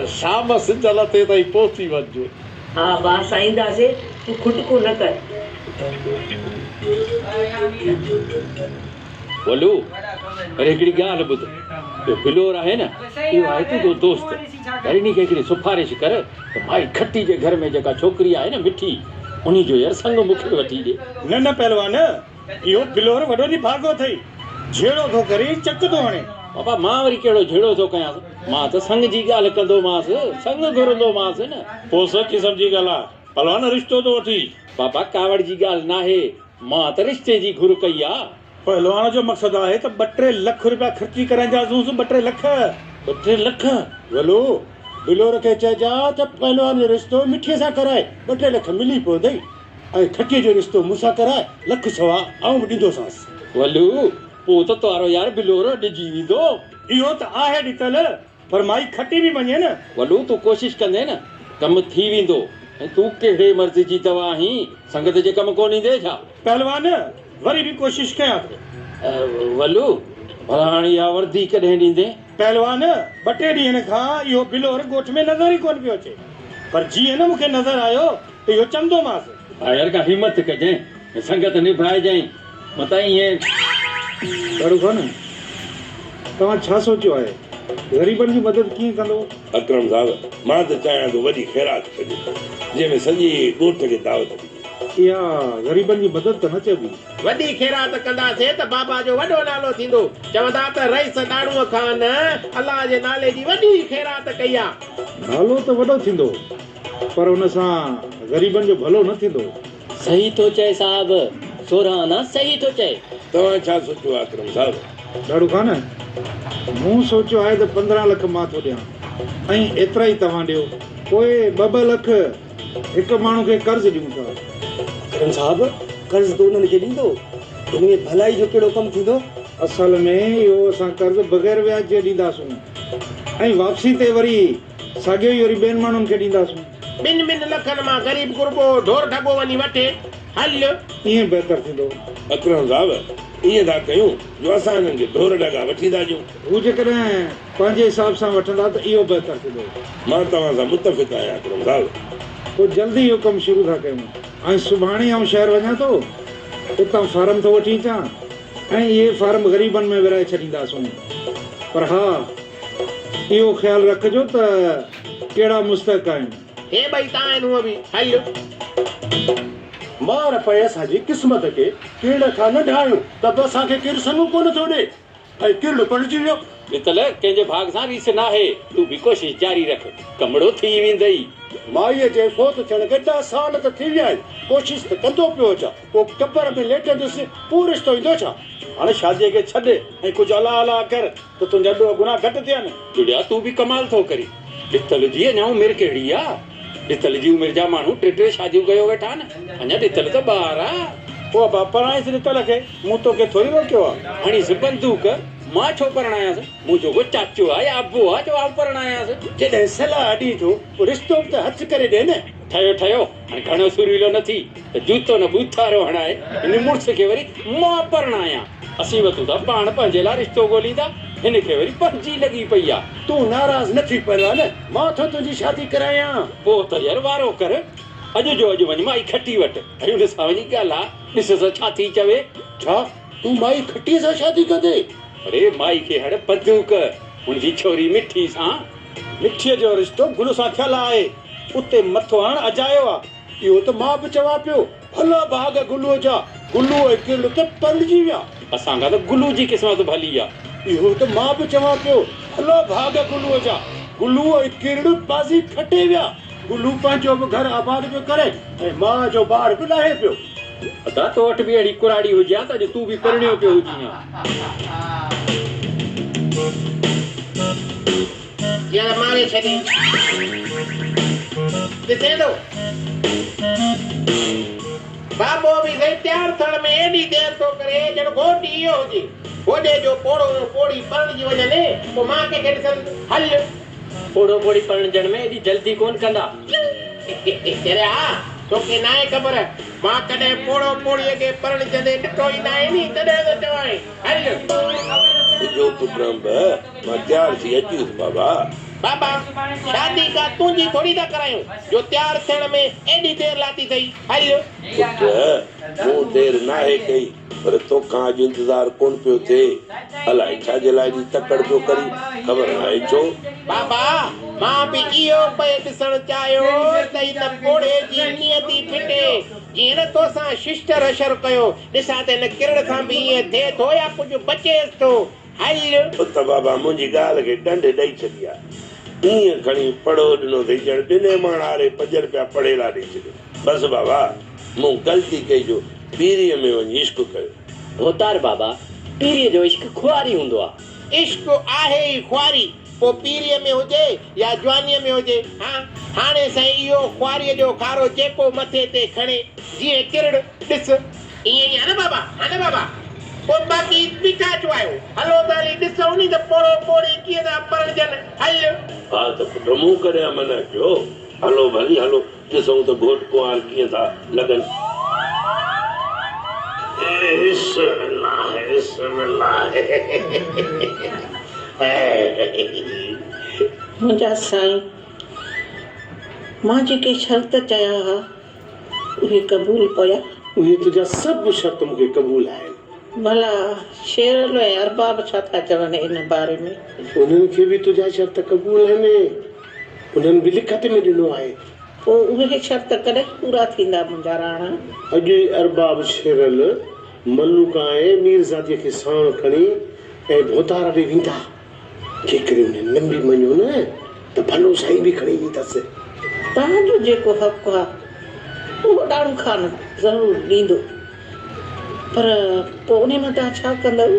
शाम सिंजल ते ताईं पहुची वञिजो। हा बास ईंदासीं, तूं खुटको न कर। बोलू अरे हिकिड़ी ॻाल्हि ॿुध, जो बिलोर आहे न, इहो आहे तुंहिंजो दोस्त। वरी इन खे हिकिड़ी सिफारिश कर त भाई खट्टी जे घर में जेका छोकिरी आहे न मिठी, उन जो यार संग मूंखे वठी ॾे। न पहलवान, इहो बिलोर वॾो ॾींहुं भाॻो अथई, झेड़ो थो करे चक थो हणे। बाबा मां वरी कहिड़ो झेड़ो थो कयांसि, मां त संग जी ॻाल्हि कंदोमांसि, संग घुरंदोमांसि न। पोइ सच क़िस्म जी ॻाल्हि आहे, पहलवान रिश्तो थो वठी। बाबा कावड़ जी ॻाल्हि नाहे, मां त रिश्ते जी घुर कई आहे। पहलवान जो मक़सदु आहे त 2-3 लख रुपया ख़र्ची कराईंदासूं। 2-3 लख। 2-3 लख? वलो बिलोर खे चइजा त पहलवान जो रिश्तो मिठीअ सां कराए, 2-3 लख मिली पवंदई। ऐं खटीअ जो रिश्तो मूंसां कराए, 1,100,000 आऊं बि ॾींदोसांसि। वलू पोइ त तुआरो यार बिलोर ॾिजी वेंदो। इहो त आहे ॾितल, पर माई खटी बि वञे न। वलू तूं कोशिशि कंदे न, कमु थी वेंदो। ऐं तूं कहिड़े मर्ज़ जी दवा आहीं, संगत जे कमु कोन ईंदे छा? पहलवान वरी बि कोशिशि कयां थो। वलू भला हाणे इहा वर्दी कॾहिं ॾींदे? पहलवान 2-3 ॾींहंनि खां इहो बिलोर ॻोठ में नज़र ई कोन पियो अचे, पर जीअं न मूंखे नज़र आयो त इहो चवंदोमांसि। हा यार का हिमत कजांइ, संगत निभाइजांइ, मता ईअं ॾाढो कोन। तव्हां छा सोचियो आहे, ग़रीबनि जी मदद कीअं कंदो? अकरम साहब, मां त चाहियां थो वॾी ख़ैरात कजे, जंहिंमें सॼे ॻोठ खे दावत ॾिजे। इहा ग़रीबनि जी मदद त न चइबी। वॾी ख़ैरात कंदासीं त बाबा जो वॾो नालो थींदो। चवंदा त रईस ॾाणूअ खान अलाह जे नाले जी वॾी ख़ैरात कई आहे। नालो त वॾो थींदो, पर हुन सां ग़रीबनि जो भलो न थींदो। सही थो चए साहब, सोराना सही थो चए। तव्हां छा सोचियो आहे अकरम साहब? ॾाढो कान, मूं सोचियो आहे त 15 लख मां थो ॾियां ऐं एतिरा ई तव्हां ॾियो। पोइ 2-2 लख हिकु माण्हू खे कर्ज़ ॾियूं था। अकरम साहब, कर्ज़ तो उन्हनि खे ॾींदो, इनमें भलाई जो कहिड़ो कमु थींदो? असल में इहो असां कर्ज़ बग़ैर व्याज जे ॾींदासूं ऐं वापसी ते वरी साॻियो ई वरी ॿियनि माण्हुनि खे ॾींदासूं। 2 लखनि मां ग़रीब गुरबो ढोर ढगो वञी वठे, हल। ईअं बहितर थींदो। अकरम साहब, ईअं था कयूं जो असां हिननि खे ढोर ढगा वठी था ॾियूं। हू जेकॾहिं पंहिंजे हिसाब सां वठंदा त इहो बहितर थींदो। मां तव्हां सां मुतफ़िक़ आहियां अकरम साहब। पोइ जल्दी इहो कमु शुरू था कयूं। ऐं सुभाणे आउं शहर वञा थो, उतां फार्म थो वठी अचां ऐं इहे फार्म ग़रीबनि में विराए छॾींदासूं। पर हा, इहो ख़्यालु रखिजो त कहिड़ा मुस्तक़ आहिनि। हे ॿई तव्हां आहिनि हूअ बि, हल। मार पए असांजी क़िस्मत खे, किरड़ खां न ढायूं त बि असांखे केरु संग कोन थो ॾे ऐं किरड़ पणिजी वियो। ॾितल कंहिंजे भाग सां रीस नाहे, तूं बि कोशिशि जारी रख, कमड़ो थी वेंदई। माईअ जे फोत थियण खे 10 साल त थी विया आहिनि, कोशिशि त कंदो पियो अचां। पोइ कबर में लेटंदुसि, पोइ रिश्तो ईंदो छा? हाणे शादीअ खे छॾे ऐं कुझु अला अला कर त तुंहिंजा ॾोह गुनाह घटि थिया न। जुड़िया तूं बि कमाल थो करी। ॾितल जी अञा उमिरि कहिड़ी आहे? ॾितल जी उमिरि जा माण्हू 3 शादियूं कयो वेठा आहिनि, अञा ॾितल त ॿार आहे। पोइ पराइसि ॾितल खे, मूं तोखे थोरी रोकियो आहे। हणीसि बंदूक, मां छो परणायांसि? मुंहिंजो को चाचो आहे या अबो आहे जो आउं परणायांसि? जॾहिं सलाह ॾी थो, पोइ रिश्तो बि त हथ करे ॾे न। ठहियो हाणे घणो सुरीलो न थी त जूतो न बूथारो हणाए हिन मुड़ुस खे वरी मां परणायां। असीं वठूं था पाण पंहिंजे लाइ रिश्तो ॻोल्हींदा, हिन खे वरी पंहिंजी लॻी पई आहे। तूं नाराज़ न थी पइयो आहे न, मां थो तुंहिंजी शादी करायां। पोइ त यार वारो कर, अॼु जो अॼु वञ माई खटी वटि, अरे हुन सां वञी ॻाल्हि आहे, ॾिस सां छा थी चवे। छा तूं माई खटीअ सां शादी कंदे? अरे माई खे हड़ बंदूक, हुनजी छोरी मिठी सां। मिठीअ जो रिश्तो गुल सां थियल आहे, उते मथो हण अजायो आहे। इहो त मां बि चवां पियो, भला भाग गुलूअ जा, गुलू ऐं किरड़ त पलिजी विया। असां खां त गुलू जी क़िस्मत भली आहे। इहो त मां बि चवां पियो, भला भाग गुलूअ जा, गुलू ऐं किरड़ बाज़ी खटे विया। गुलू पंहिंजो बि घर आबाद पियो करे ऐं मां जो ॿार बि लाहे पियो। अदा तो वटि बि अहिड़ी कुराड़ी हुजे हा त अॼु तूं बि परिणियो पियो हुजीं हा। यार मारे छॾे ॾिसे थो बाबो बि सही तयार थियण में एॾी देरि थो करे ॼण घोट इहो हुजे। होॾे जो पोड़ो पोड़ी परिणिजी वञनि, पोइ मां कंहिंखे ॾिसंदुसि। हल पोड़ो पोड़ी परिणजण में एॾी जल्दी कोन कंदा। अरे हा, तोखे न आहे ख़बर, मां कॾहिं पोड़ो पोड़ीअ खे परिणजंदे ॾिठो ई न आहे नी, तॾहिं त चवां। हल जो पुटम मां तयार थी अचुसि बाबा। बाबा शादी का तुंहिंजी थोड़ी था करायूं जो तयार थियण में एॾी देरि लाती अथई हलो पुट मूं देरि नाहे कई पर तोखां अॼु इंतज़ारु कोन पियो थिए अलाए छाजे लाइ एॾी तकड़ पियो करी ख़बर नाहे छो बाबा मां बि इहो पए ॾिसणु चाहियो त हिन कोड़े जी नियती फिटे जीअं न तोसां शिष्टर अशर कयो ॾिसां त हिन किरण सां बि ईअं थिए थो या कुझु बचेसि थो हल पुत बाबा मुंहिंजी ॻाल्हि खे ॾंढ ॾेई छॾी आहे ईअं खणी पढ़ो ॾिनो अथई ॼण ॿिने माण्हारे पंजर पिया पढ़ेला ॾेई छॾियो बसि बाबा मूं ग़लती कई जो पीरीअ में वञी इश्क कयो भोतार बाबा पीरीअ जो इश्क खुआरी हूंदो आहे इश्क आहे ई ख्वारी पोइ पीरीअ में हुजे या जवानीअ में हुजे हाँ हाणे साईं इहो ख्वारीअ जो खारो जेको मथे ते खणे जीअं किरण ॾिस ईअं ई आहे न बाबा हा न बाबा पोइ बाक़ी बीठा चवायो हलो त हली ॾिसूं नी त पोड़ो पोड़ी कीअं था परणजनि हल हा त पुट मूं करे मना कयो हलो भली हलो ॾिसूं त घोट कुंवार कीअं था लॻनि मुंहिंजा साईं मां जेके शर्त चया हुआ उहे क़बूल कया उहे तुंहिंजा सभु शर्त मूंखे क़बूल आहिनि भला शेरल ऐं अरबाब छा था चवनि इन बारे में उन्हनि खे बि तुंहिंजा शर्त क़बूल आहिनि उन्हनि बि लिखत में ॾिनो आहे पोइ उहे शर्त कॾहिं पूरा थींदा मुंहिंजा राणा अॼु अरबाब शेरल मलूका ऐं मीरज़ादीअ खे साण खणी ऐं भोतार ॾे वेंदा जेकॾहिं उन्हनि न बि मञियो न त भलो साईं बि खणी वेंदसि तव्हांजो जेको हक़ु आहे उहो ॾाढो खान ज़रूरु ॾींदो पर पोइ उन में तव्हां छा कंदव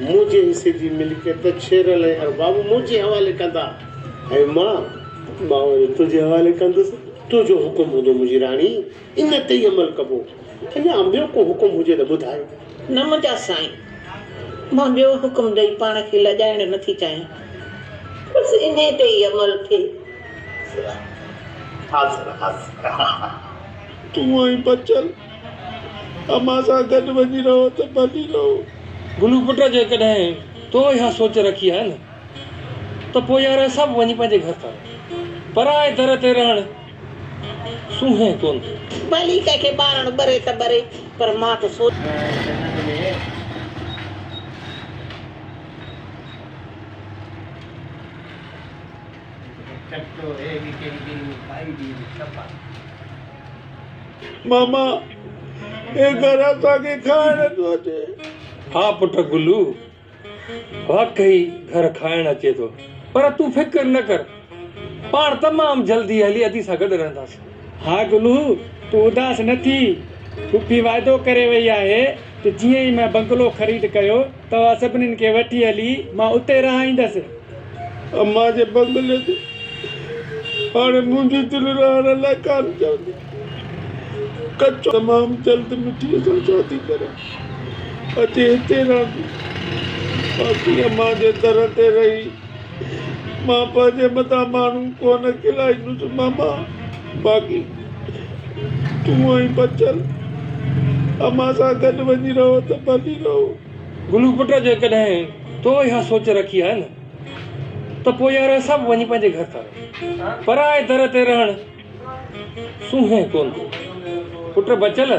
मुंहिंजे हिसे जी मिल्कियत शेरल ऐं अरबाब मुंहिंजे हवाले कंदा ऐं मां वरी तुंहिंजे हवाले कंदुसि तुंहिंजो हुकुम हूंदो मुंहिंजी राणी इन ते ई अमल कबो अञा ॿियो को हुकुम हुजे त ॿुधायो न मुंहिंजा साईं मां ॿियो हुकुम ॾेई पाण खे लॼाइण नथी चाहियां बसि इन ते ई अमल थिए तूं ऐं बचल अमां सां गॾु वञी रहो त भली रहो गुलू पुट जेकॾहिं तो इहा सोच रखी आहे न त पोइ यार सभु वञी पंहिंजे घर था पराए दर ते रहण सूंहें कोन भली कंहिंखे ॿारणु ॿरे त ॿरे पर मां त सोच मामा हे घर असांखे खाइण नथो अचे हा पुट गुलू वाकई घर खाइण अचे थो पर तूं फिकर न कर पाण तमामु जल्दी हली अदी सां गॾु रहंदासीं हा गुलू तूं उदास न थी फुफी वाइदो करे वई आहे त जीअं ई मां बंगलो ख़रीद कयो तव्हां सभिनीनि खे वठी हली मां उते रहाईंदसि अम्मा जे बंगले ते हाणे मुंहिंजी दिलि रहण लाइ कान चवंदी कचो तमामु जल्द मिठीअ सां शादी करे अचे हिते रहंदी बाक़ी अम्मा जे दर ते रही मां पंहिंजे मथां माण्हू कोन खिलाईंदुसि मामा बाक़ी तूं ऐं बचल अम्मा सां गॾु वञी रहो त भली रहो गुलू पुट जेकॾहिं तो इहा सोच रखी आहे न त पोइ यार सभु वञी पंहिंजे घर था रहनि पराए दर ते रहण सूंहें कोन थो पुट बचल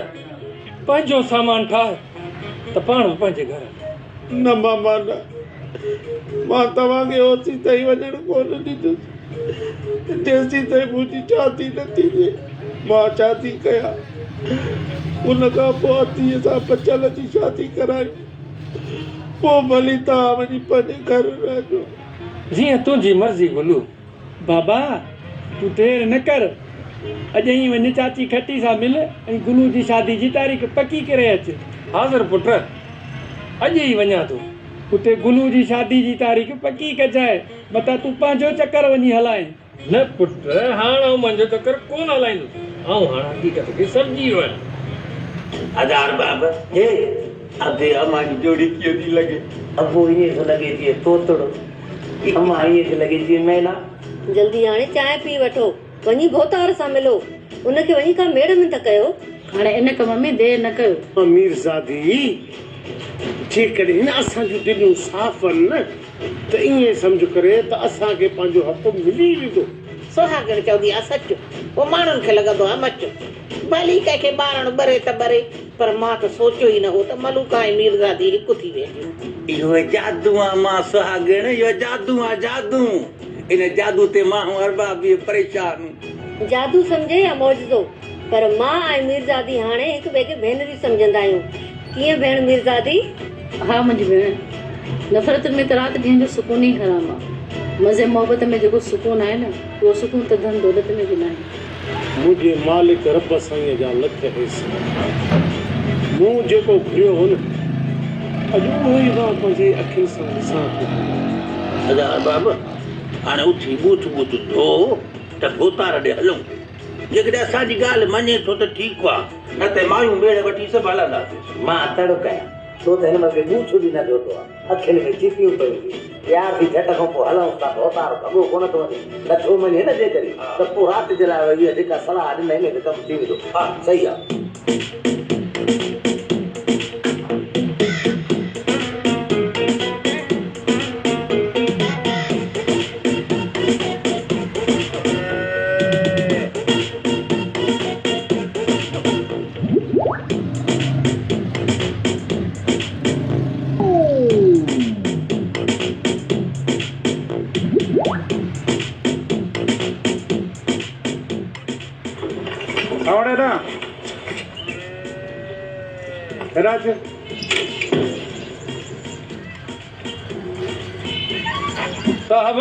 पंहिंजो सामान ठाहे त पाण बि पंहिंजे घर न मामा न मां तव्हांखे ओसी ताईं वञणु कोन ॾींदुसि जेसीं ताईं मुंहिंजी शादी न थींदी मां शादी कयां उन खां पोइ अतीअ सां बचल जी शादी कराई पोइ भली तव्हां वञी पंहिंजे घर रहजो जीअं तुंहिंजी मर्ज़ी गुलू बाबा तूं देरि न कर अॼु ई वञ चाची खटी सां मिल ऐं गुलू जी शादी जी तारीख़ पकी करे अचु हाज़िर पुट अॼु ई वञा थो उते गुलू जी शादी जी तारीख़ पकी कजाए मथां तूं पंहिंजो चकर वञी हलाए न पुट हाणे मुंहिंजो चकर कोन हलाईंदुसि हाणे हक़ीक़त खे सम्झी वञ हजार बाब हे अबे हमारी जोड़ी क्यों नहीं लगे अब वो ये तो लगे थी तोतड़ो हमारी ये लगे थी मैना जल्दी हाणे चांहि पी वठो वञी भोतार सां मिलो उनखे वञी का मेड़ में त कयो हाणे इन कम में देरि न कयो मीरज़ादी जेकॾहिं असां जूं दिलियूं साफ़ आहिनि न त ईअं सम्झ करे त असांखे पंहिंजो हक़ मिली वेंदो। सुहागण चवंदी आहे सच, पोइ माण्हुनि खे लॻंदो आहे मच। भली कंहिंखे ॿारणु ॿरे त ॿरे, पर मां त सोचियो ई न हो त मलूका ऐं मीरज़ादी हिकु थी वेंदियूं। इहो जादू आहे मां सुहागण, इहो जादू आहे जादू। इन जादू ते माण्हू अरबाब बि परेशान। जादू सम्झे या मौजज़ो, पर मां ऐं मीरज़ादी हाणे हिक ॿिए खे भेनरी सम्झंदा आहियूं। कीअं भेण मीरज़ादी? हा मुंहिंजी भेण, नफ़रत में त राति ॾींहं जो सुकून ई हराम आहे। मज़े मोहबत में जेको सुकून आहे न, उहो सुकून त धन दौलत में बि न आहे। मुंहिंजे मालिक रब साईं जा लख हिस्सा, मूं जेको घुरियो हो न, अॼु उहो ई मां पंहिंजे अखियुनि सां ॾिसां थो। अदा अरबाब, हाणे उथी बूथ बूथ धो त भोतार ॾे हलूं। जेकॾहिं असांजी ॻाल्हि मञे थो त ठीकु आहे, न त मायूं ॿेड़ वठी सभु हलंदासीं। मां तड़ो कयां छो त हिन महिल बूथ बि न धोतो आहे, अखियुनि में चिपियूं पयूं। प्यार जी झट खां पोइ हलूं था, भोतार भॻो कोन थो वञे, नथो मञे न जे करे त पोइ राति जे लाइ इहा जेका सलाह ॾिनई न कमु थी वेंदो। हा सही आहे। सावड़े ना राज साहब,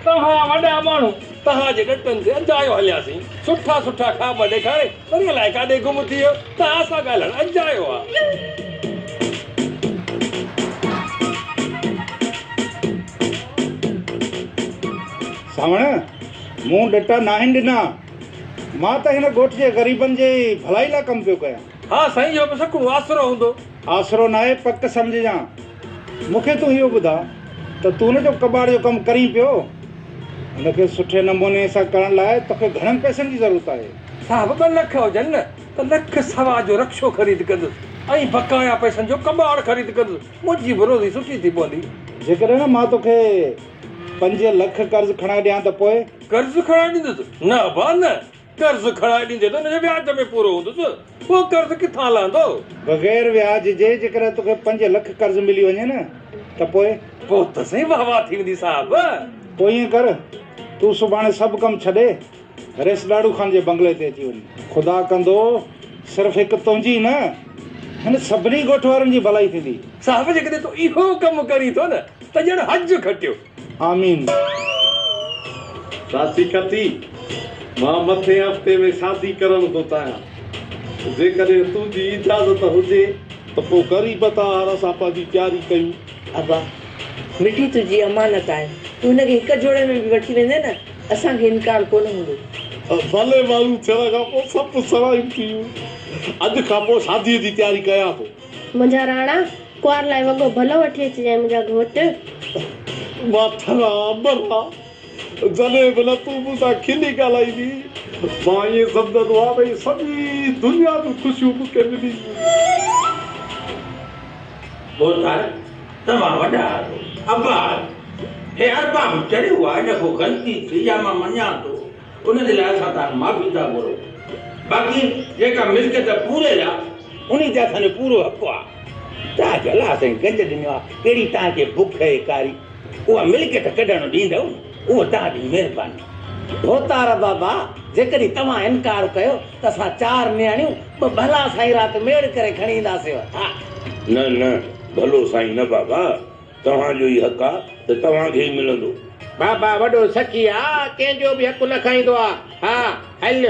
तव्हां वॾा माण्हू तव्हांजे ॾटनि ते अजायो हलियासीं। सुठा सुठा ख़्वाब ॾेखारे वरी अलाए काॾे गुम थी वियो। तव्हां सां ॻाल्हाइण अजायो आहे। सावण मूं ॾटा नाहिनि ॾिना, मां त हिन ॻोठ जे ग़रीबनि जे भलाई लाइ कमु पियो कयां। हा साईं, इहो बि सकुणो आसरो हूंदो। आसरो नाहे, पक सम्झजां। मूंखे तूं इहो ॿुधा त तूं न जो कबाड़ जो कमु करीं पियो, हुनखे सुठे नमूने सां करण लाइ तोखे घणनि पैसनि जी ज़रूरत आहे। साहब 2 लख हुजनि न त लख सवा जो रक्षो ख़रीद कंदुसि ऐं बकाया पैसनि जो कबाड़ ख़रीद कंदुसि। मुंहिंजी बि रोज़ी सुठी थी पवंदी। जेकॾहिं न मां तोखे 5 लख कर्ज़ु खणाए ॾियां त पोइ? कर्ज़ु खणाए ॾींदुसि? न बा न, कर्ज़ु खणाए ॾींदे त हुनजे व्याज में पूरो हूंदुसि। उहो कर्ज़ु किथां लहंदो? बग़ैर व्याज जे जेकॾहिं तोखे 5 लख कर्ज़ु मिली वञे न त पोइ त सही वाह वाह थी वेंदी साहब। पोइ ईअं कर, तूं सुभाणे सभु कमु छॾे रेस ॾाड़ू ख़ान जे बंगले ते अची वञ। ख़ुदा कंदो सिर्फ़ु हिकु तुंहिंजी न, हिन सभिनी ॻोठ वारनि जी भलाई थींदी। साहब जेकॾहिं तूं इहो कमु करीं थो न त ॼण हज खटियो। आमीन। साथी कथी, मां मथे हफ़्ते में शादी करण थो चाहियां। जेकॾहिं तुंहिंजी इजाज़त हुजे त पोइ ग़रीबत वारा असां पंहिंजी तयारी कयूं। अबा मिठी तुंहिंजी अमानत आहे, तूं हुनखे हिकु जोड़े में बि वठी वेंदे न, असांखे इनकार कोन हूंदो। भले माण्हू थियण खां पोइ सभु सवायूं थियूं। अॼु खां पोइ शादीअ जी तयारी कयां थो। मुंहिंजा राणा कुंवार लाइ वॻो भलो वठी अचिजांइ मुंहिंजा घोट। मां थरा मरा जॾहिं बि न तूं मूंसां खिली ॻाल्हाईंदी, मां ईअं सम्झंदो आहे भई सॼी दुनिया जूं ख़ुशियूं मूंखे मिली। तव्हां वॾा आहियो, अबा हे अरबाब चढ़ियो आहे, हिनखो ग़लती थी या मां मञां थो, उन जे लाइ असां तव्हां माफ़ी था घुरो। बाक़ी जेका मिल्कियत पूरे आहे उन ते असांजो पूरो हक़ु आहे। तव्हांखे अलाह साईं गंज ॾिनो आहे, कहिड़ी तव्हांखे बुख आहे कारी, उहा मिल्कियत कढणु ॾींदव, उहो तव्हांजी महिरबानी। भोतार बाबा, जेकॾहिं तव्हां इनकार कयो त असां 4 नियाणियूं 2 भला साईं राति मेड़ करे खणी ईंदासीं। हा न न, भलो साईं न बाबा, तव्हांजो ई हक़ आहे त तव्हांखे ई मिलंदो। बाबा वॾो सखी आहे, कंहिंजो बि हक़ु न खाईंदो आहे। हा हल,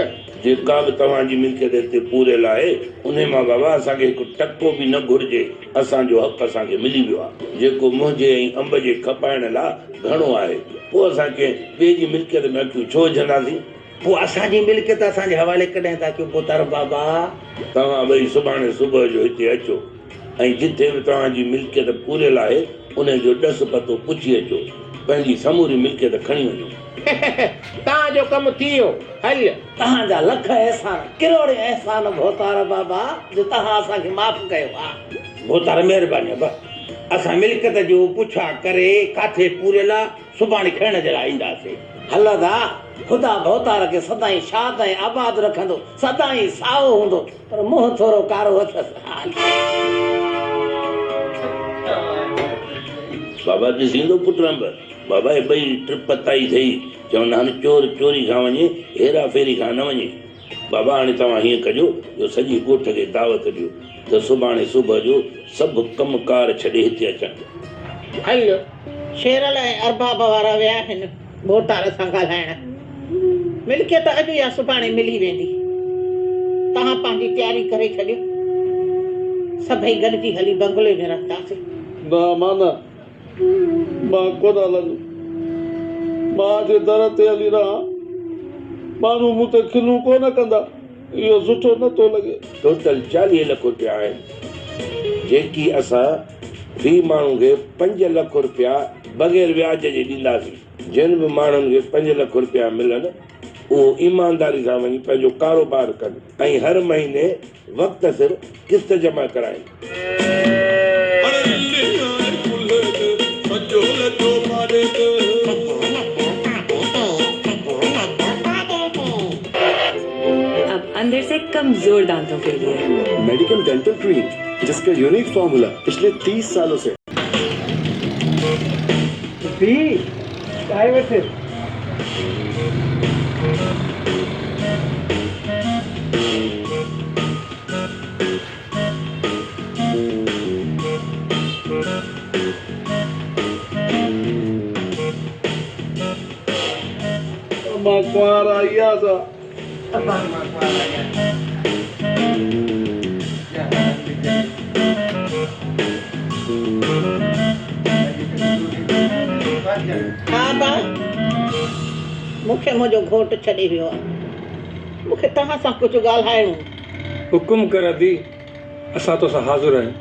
जेका बि तव्हांजी मिल्कियत हिते पूरियल आहे उन मां बाबा असांखे हिकु टको बि न घुरिजे। असांजो हक़ असांखे मिली वियो आहे। जेको मुंहिंजे ऐं अंब जे खपाइण लाइ घणो आहे, पोइ असांखे ॿिए जी मिल्कियत में अखियूं छो विझंदासीं? पोइ असांजी मिल्कियत असांजे हवाले कॾहिं था कयूं भोतार बाबा? तव्हां ॿई सुभाणे सुबुह जो हिते अचो ऐं जिथे बि तव्हांजी मिल्कियत पूरियल आहे उनजो ॾस पतो पुछी अचो, पंहिंजी समूरी मिल्कियत खणी वञो। तव्हांजो कमु थी वियो। हल, तव्हांजा लख एहसान, किरोड़ एहसान भोतार बाबा, जो तव्हां असांखे माफ़ कयो। हा भोतार महिरबानी। अबा असां मिल्कियत जो पुछा करे काथे पूरियल आहे सुभाणे खणण जे लाइ ईंदासीं। हलंदा ख़ुदा भवतार खे सदाईं शाद ऐं आबाद रखंदो, सदाईं साओ हूंदो, पर मुंहुं थोरो कारो अथसि। बाबा ॾिसींदो पुट नंबर बाबा हे ॿई ट्रिप ताई थई चवंदा आहिनि चोर चोरी खां वञे हेरा फेरी खां न वञे। बाबा हाणे तव्हां हीअं कजो जो सॼी ॻोठ खे दावत ॾियो त सुभाणे सुबुह जो सभु कमकार छॾे हिते अचनि। हलो शेरल ऐं अरबाब वारा विया आहिनि भोतार सां ॻाल्हाइण। मिल्कियत अॼु या सुभाणे मिली वेंदी। तव्हां पंहिंजी तयारी करे छॾियो, सभई गॾिजी हली बंगले में रहंदासीं। ना माना मां कोन हलंदुमि, मां जे दर ते हली रहां, माण्हू मूं ते खिलूं कोन कंदा, इहो सुठो नथो लॻे। टोटल 40 लख रुपया आहिनि जेकी असां फी माण्हू खे 5 लख रुपया बग़ैर व्याज जे ॾींदासीं। जिन बि माण्हुनि खे 5 लख रुपया मिलनि उहो ईमानदारी सां वञी पंहिंजो कारोबार कनि ऐं हर महीने वक़्त सिर किस्त जमा कराइनि। अब अंदर से कमजोर दांतों के लिए मेडिकल डेंटल क्रीम, जिसका यूनिक फॉर्मूला पिछले 30 सालों से। मां कुंवार आई आहियां। हा बा मूंखे मुंहिंजो घोटु छॾे वियो आहे, मूंखे तव्हां सां कुझु ॻाल्हाइणो। हुकुम कर अदी, असां तोसां हाज़िर आहियूं।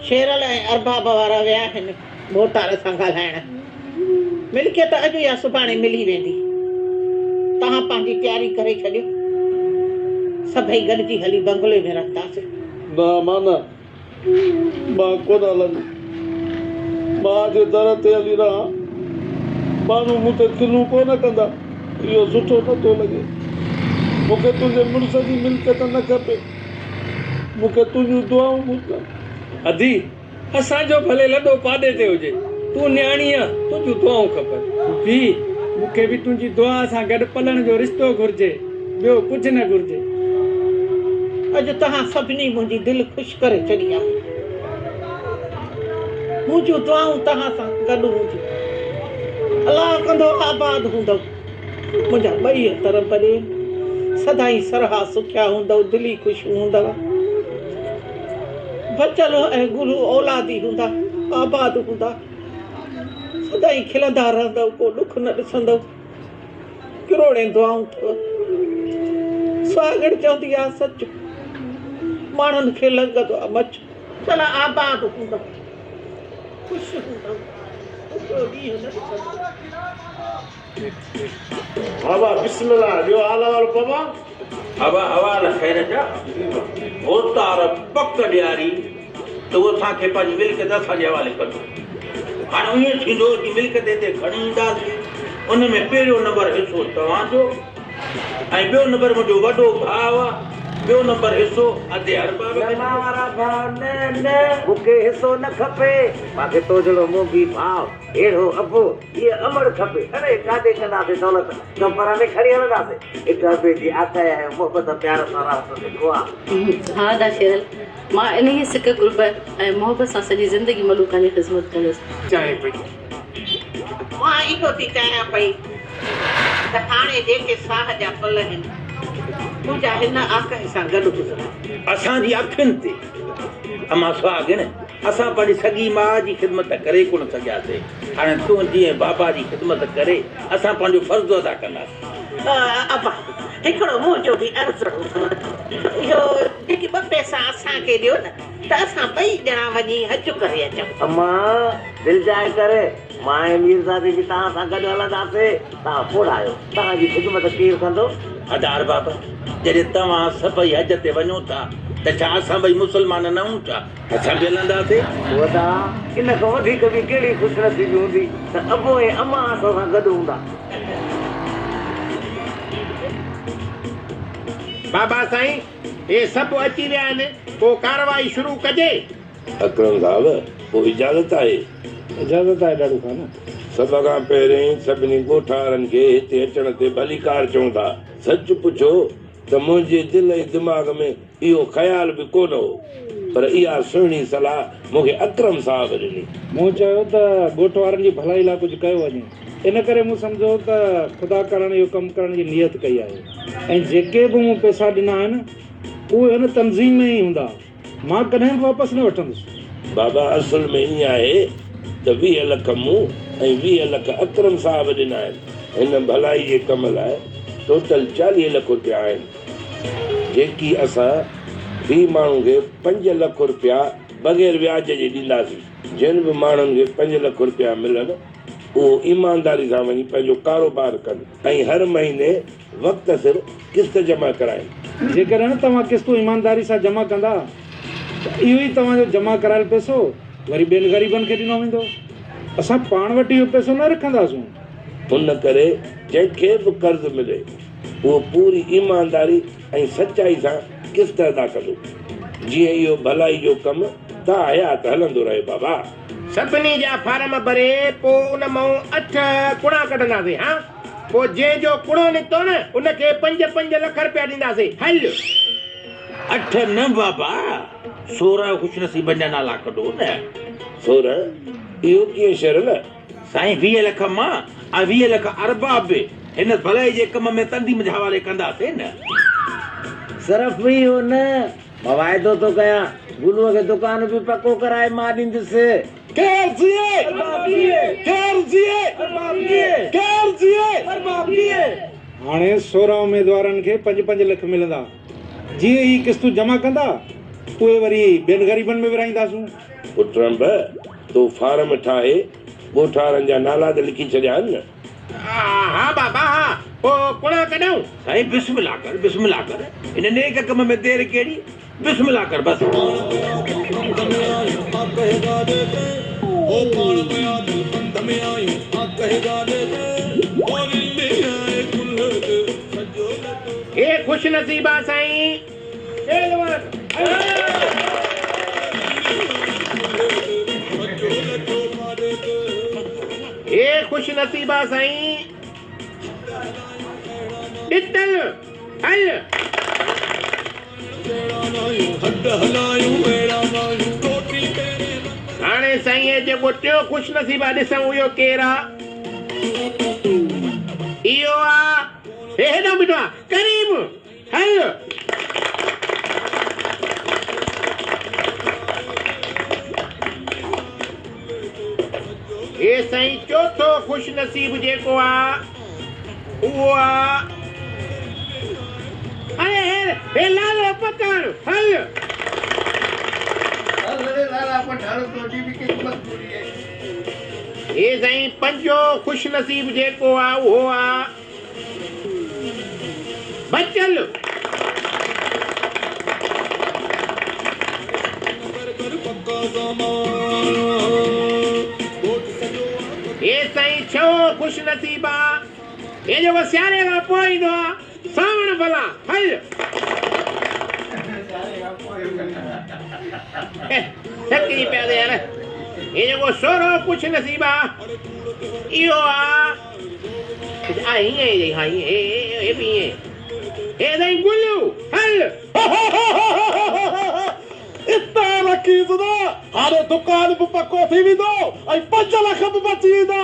शेरल ऐं अरबाब वारा विया आहिनि भोतार सां ॻाल्हाइण। मिल्कियत अॼु या सुभाणे मिली वेंदी। तव्हां पंहिंजी तयारी करे छॾियो, सभई गॾिजी हली बंगले में रहंदासीं। ना माना मां कोन हलंदुमि, मां जे दर ते हली रहां, माण्हू मूं ते खिलूं कोन कंदा, इहो सुठो नथो लॻे। मूंखे तुंहिंजे मुड़ुस जी मिल्कियत न खपे, मूंखे तुंहिंजूं दुआऊं घुरजनि। अदी असांजो भले लॾो पाॾे ते हुजे, तूं न्याणी आहे, तुंहिंजूं दुआऊं खपनि। भी मूंखे बि तुंहिंजी दुआ सां गॾु पलण जो रिश्तो घुरिजे, ॿियो कुझु न घुरिजे। अॼु तव्हां सभिनी मुंहिंजी दिलि ख़ुशि करे छॾी आहे। मुंहिंजूं दुआऊं तव्हां सां गॾु हुजूं। अलाह कंदो आबाद हूंदव, मुंहिंजा ॿई हथर भरे सदाईं सरहा सुखिया हूंदव, दिली ख़ुशि हूंदव। बचल ऐं गुरू औलादी हूंदा, आबाद हूंदा, सदाईं खिलंदा रहंदव, को ॾुख न ॾिसंदव। किरोड़े दुआऊं अथव। स्वागड़ चवंदी आहे सच, माण्हुनि खे लॻंदो आहे मच। चल आबाद हूंदव, ख़ुशि हूंदव, ॾींहुं न ॾिसंदव। बाबा बिस्मिल्लाह, ॿियो हाल वारो बाबा? हवा हवाल ख़ैर जा भोतार पक ॾियारी त उहो असांखे पंहिंजी मिल्कियत असांजे हवाले कंदो। हाणे ईअं थींदो कि मिल्कियत हिते खणी ईंदासीं, उन में पहिरियों नंबर हिसो तव्हांजो ऐं ॿियो नंबर मुंहिंजो वॾो भाउ आहे, ॿियो नंबर हिसो अधे अरबाब मूंखे हिसो न खपे, मूंखे तो जहिड़ो मोगी भाउ, अहिड़ो अबो, इहे अमड़ खपे। अरे काॾे कंदासीं दौलत, कमरा में खणी हलंदासीं। हिक ॿिए जी आकाया ऐं मोहबत प्यार सां रास्तो ॾिठो आहे। हा दा शेरल, मां इन ई सिक गुरब ऐं मोहबत सां सॼी ज़िंदगी मलूका जी ख़िदमत कंदसि। चाहे पई मां इहो थी चाहियां पई त हाणे जेके साह जा पल आहिनि मुंहिंजा हिन आकाए सां गॾु गुज़रनि। असांजी अखियुनि ते अमा सुहागिन, असां पंहिंजी सॻी माउ जी ख़िदमत करे कोन सघियासीं। हाणे तूं जीअं बाबा जी ख़िदमत करे असां पंहिंजो फ़र्ज़ु अदा कंदासीं। अबा हिकिड़ो मुंहिंजो बि अर्ज़ु इहो जेकी ॿ पैसा असांखे ॾियो न त असां ॿई ॼणा वञी हज करे अचूं। अम्मा दिलि जाए करे, मां ऐं मीरज़ादी बि तव्हां सां गॾु हलंदासीं। तव्हां पोइ आहियो, तव्हांजी ख़िदमत केरु कंदो? अदार बाबा, जॾहिं तव्हां सभई हज ते वञो था त छा असां भई मुस्लमान न आहियूं छा? असां बि हलंदासीं। वॾा इन खां वधीक बि कहिड़ी ख़ुशनसीबी हूंदी त अबो ऐं अम्मा असां सां गॾु हूंदा। बाबा साईं हे सभु अची विया आहिनि, पोइ कारवाई शुरू कजे। अकरम साहब पोइ इजाज़त आहे? इजाज़त आहे ॾाढो खान। सभ खां पहिरीं सभिनी ॻोठारनि खे हिते अचण ते भलीकार चऊं था। सच पुछो त मुंहिंजे दिलि ऐं दिमाग़ में इहो ख़्याल बि कोन हो, पर इहा सुहिणी सलाह मूंखे अकरम साहब ॾिनी। मूं चयो त ॻोठ वारनि जी भलाई लाइ कुझु कयो वञे, इन करे मूं सम्झो त ख़ुदा करण जो कमु करण जी नियत कई आहे। ऐं जेके बि मूं पैसा ॾिना आहिनि उहे हिन तंज़ीम में ई हूंदा, मां कॾहिं बि वापसि न वठंदुसि। बाबा असल में ईअं आहे त 20 लख मूं ऐं 20 लख अकरम साहब ॾिना आहिनि। हिन भलाई जे कम लाइ टोटल 40 लख रुपया आहिनि, जेकी असां ॿी माण्हू खे 5 लख रुपया बग़ैर व्याज जे ॾींदासीं। जिन बि माण्हुनि खे 5 लख रुपया मिलनि उहो ईमानदारी सां वञी पंहिंजो कारोबार कनि ऐं हर महीने वक़्त सिर किस्त जमा कराइनि। जेकॾहिं तव्हां किस्तूं ईमानदारी सां जमा कंदा त इहो ई तव्हांजो जमा करायल पैसो वरी ॿियनि ग़रीबनि खे ॾिनो वेंदो। असां पाण वटि इहो पैसो न रखंदासीं। उन करे जंहिंखे बि कर्ज़ु मिले उहो पूरी ईमानदारी ऐं सचाई सां किस्त अदा कंदो, जीअं इहो भलाई जो कमु ता हयात हलंदो रहे। बाबा सभिनी जा फार्म भरे पोइ उन मां 8 कुणा कढंदासीं। हा, पोइ जंहिंजो कुणो निकितो न उनखे 5-5 लख रुपया ॾींदासीं। हल 8 न बाबा, 16 ख़ुशनसीबनि जा नाला कढो न। 16 इहो कीअं शरल? साईं 20 लख मां ऐं 20 लख अरबाब बि हिन भलाई जे कम में तंदीम जे हवाले कंदासीं न। सिर्फ़ बि इहो न, मां वाइदो थो कयां गुलूअ खे दुकान बि पको कराए मां ॾींदुसि। केर जिए केर जिए केर जिए। हाणे 16 उमेदवारनि खे 5-5 लख मिलंदा। जीअं ही किस्तूं जमा कंदा उहे वरी ॿियनि ग़रीबनि में विराईंदासीं। पुटरम तो फार्म ठाहे ॻोठारनि जा नाला त लिखी छॾिया आहिनि न। हा बाबा, हा पोइ कुणा कढूं? साईं बिस्मिल्लाह कर, बिस्मिल्लाह कर। इन नेक कम में देर कहिड़ी? बिस्मिल्लाह कर बस। ए खुश नसीबा साईं, ए खुश नसीबा साईं, ॾिठल हल। हाणे साईं जेको टियों खुश नसीबा ॾिसूं इहो केरु आहे? इहो आहे हेॾो बीठो आहे करीम। हल हे साईं चौथो खुश नसीब जेको आहे उहो आहे हे लाल पकड़। हल हे साईं पंजो खुश नसीब जेको आहे उहो आहे बचल। हे साईं छहो खुश नसीब आहे, हे जेको सियारे खां पोइ ईंदो आहे सावण भला। हल सकी पिया यार। हे जेको 16 खुश नसीब आहे इहो आहे हीअं ई। हाँ हे बि ईअं। हे साईं गुलू। हल इतना रखी हाणे दुकान बि पको थी वेंदो ऐं 5 लख बि बची वेंदा।